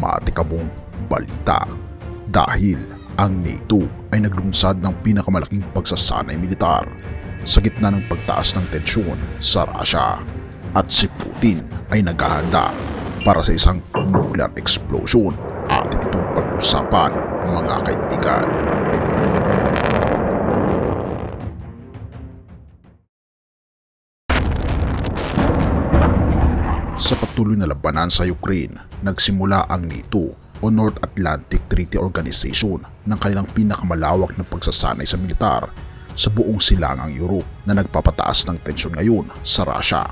dramatikabong balita dahil ang NATO ay naglunsad ng pinakamalaking pagsasanay militar sa gitna ng pagtaas ng tensyon sa Russia at si Putin ay naghahanda para sa isang nuclear explosion. Atin itong pag-usapan, mga kaibigan. Sa patuloy na labanan sa Ukraine, nagsimula ang NATO o North Atlantic Treaty Organization ng kanilang pinakamalawak na pagsasanay sa militar sa buong silangang Europe na nagpapataas ng tensyon ngayon sa Russia.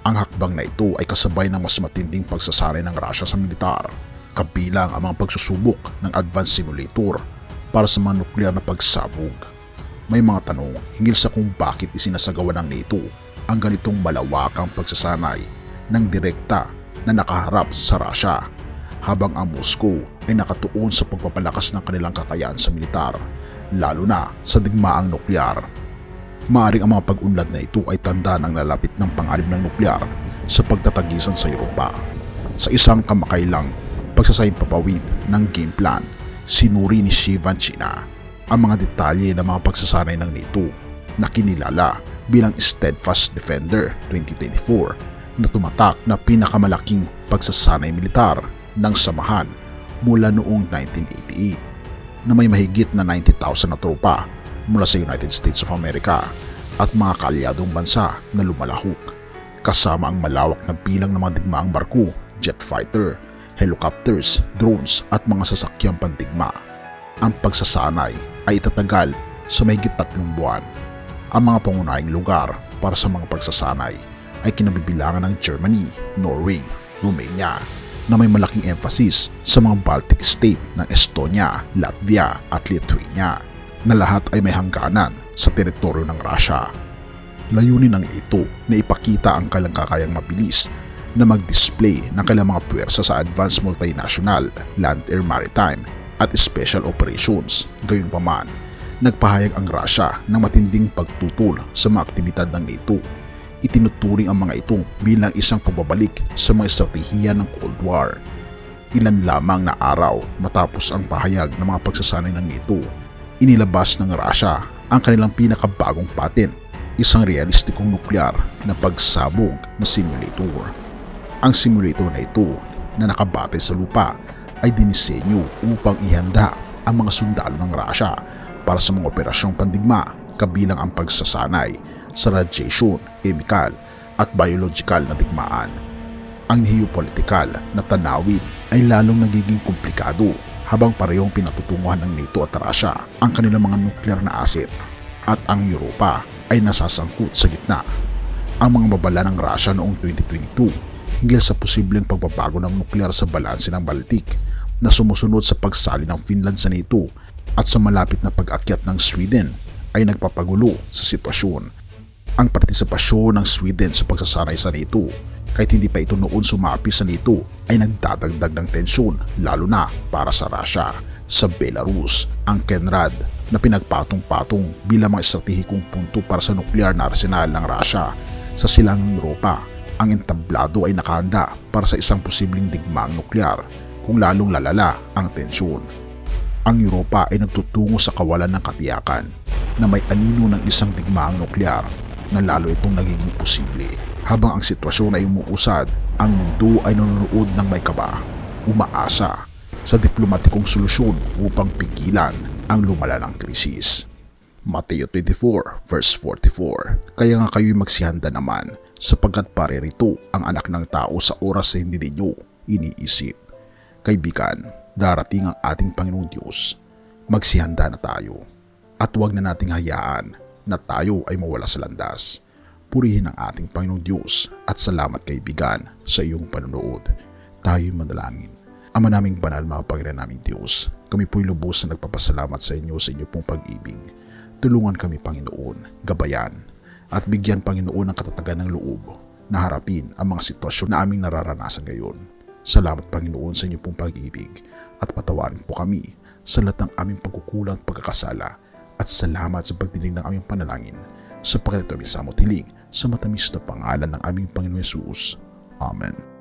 Ang hakbang na ito ay kasabay ng mas matinding pagsasanay ng Russia sa militar, kabilang ang mga pagsusubok ng advanced simulator para sa mga nuklear na pagsabog. May mga tanong hinggil sa kung bakit isinasagawa ng NATO ang ganitong malawakang pagsasanay ng direkta na nakaharap sa Russia, habang ang Moscow ay nakatuon sa pagpapalakas ng kanilang kakayahan sa militar, lalo na sa digmaang nuklear. Maaaring ang mga pag-unlad na ito ay tanda ng lalapit ng panganib ng nuklear sa pagtatagisan sa Europa. Sa isang kamakailang pagsasaimpapawid ng game plan, sinuri ni Shivan China ang mga detalye ng mga pagsasanay ng NATO na kinilala bilang Steadfast Defender 2024 na tumatak na pinakamalaking pagsasanay militar ng samahan mula noong 1988 na may mahigit na 90,000 na tropa mula sa United States of America at mga kaalyadong bansa na lumalahok, kasama ang malawak na bilang ng mga digmaang barko, jet fighter, helicopters, drones at mga sasakyang pandigma. Ang pagsasanay ay itatagal sa mahigit 3 buwan. Ang mga pangunahing lugar para sa mga pagsasanay ay kinabibilangan ng Germany, Norway, Romania na may malaking emphasis sa mga Baltic state ng Estonia, Latvia at Lithuania na lahat ay may hangganan sa teritoryo ng Russia. Layunin ng ito na ipakita ang kanilang kakayang mabilis na mag-display ng kanilang mga puwersa sa Advanced Multinational, Land, Air, Maritime at Special Operations. Gayunpaman, nagpahayag ang Russia ng matinding pagtutol sa mga aktibidad ng NATO. Itinuturing ang mga ito bilang isang pagbabalik sa mga estratehiya ng Cold War. Ilan lamang na araw matapos ang pahayag ng mga pagsasanay ng NATO, inilabas ng Russia ang kanilang pinakabagong patent, isang realistikong nuklear na pagsabog na simulator. Ang simulator na ito na nakabatay sa lupa ay dinisenyo upang ihanda ang mga sundalo ng Russia para sa mga operasyong pandigma, kabilang ang pagsasanay sa radiation, chemical at biological na digmaan. Ang geopolitikal na tanawin ay lalong nagiging komplikado habang parehong pinatutunguhan ng NATO at Russia ang kanilang mga nuclear na asset at ang Europa ay nasasangkot sa gitna. Ang mga babala ng Russia noong 2022 hinggil sa posibleng pagbabago ng nuclear sa balanse ng Baltic na sumusunod sa pagsali ng Finland sa NATO at sa malapit na pag-akyat ng Sweden ay nagpapagulo sa sitwasyon. Ang partisipasyon ng Sweden sa pagsasanay sa NATO, kahit hindi pa ito noon sumapi sa NATO, ay nagdadagdag ng tensyon, lalo na para sa Russia. Sa Belarus, ang Kenrad na pinagpatong-patong bilang mga estratehikong punto para sa nuklear na arsenal ng Russia sa silangang Europa, ang entablado ay nakahanda para sa isang posibleng digmaang nuklear kung lalong lalala ang tensyon. Ang Europa ay nagtutungo sa kawalan ng katiyakan na may anino ng isang digmaang nuklear na lalo itong nagiging posible. Habang ang sitwasyon ay umuusad, ang mundo ay nanonood ng may kaba, umaasa sa diplomatikong solusyon upang pigilan ang lumalalang krisis. Mateo 24 verse 44. Kaya nga kayo'y magsihanda naman, sapagkat paririto ang anak ng tao sa oras na hindi ninyo iniisip. Kaibigan, darating ang ating Panginoong Diyos. Magsihanda na tayo at huwag na nating hayaan na tayo ay mawala sa landas. Purihin ang ating Panginoong Diyos at salamat kaibigan sa iyong panonood. Tayo'y manalangin. Ama naming banal, mga Panginoon naming Diyos, kami po'y lubos na nagpapasalamat sa inyo pong pag-ibig. Tulungan kami, Panginoon, gabayan at bigyan, Panginoon, ng katatagan ng loob na harapin ang mga sitwasyon na aming nararanasan ngayon. Salamat, Panginoon, sa pong pag-ibig at patawarin po kami sa lahat ng aming pagkukulang at pagkakasala. At salamat sa pagdinig ng aming panalangin sapagkat ito aming samot hiling sa matamis na pangalan ng aming Panginoon Hesus. Amen.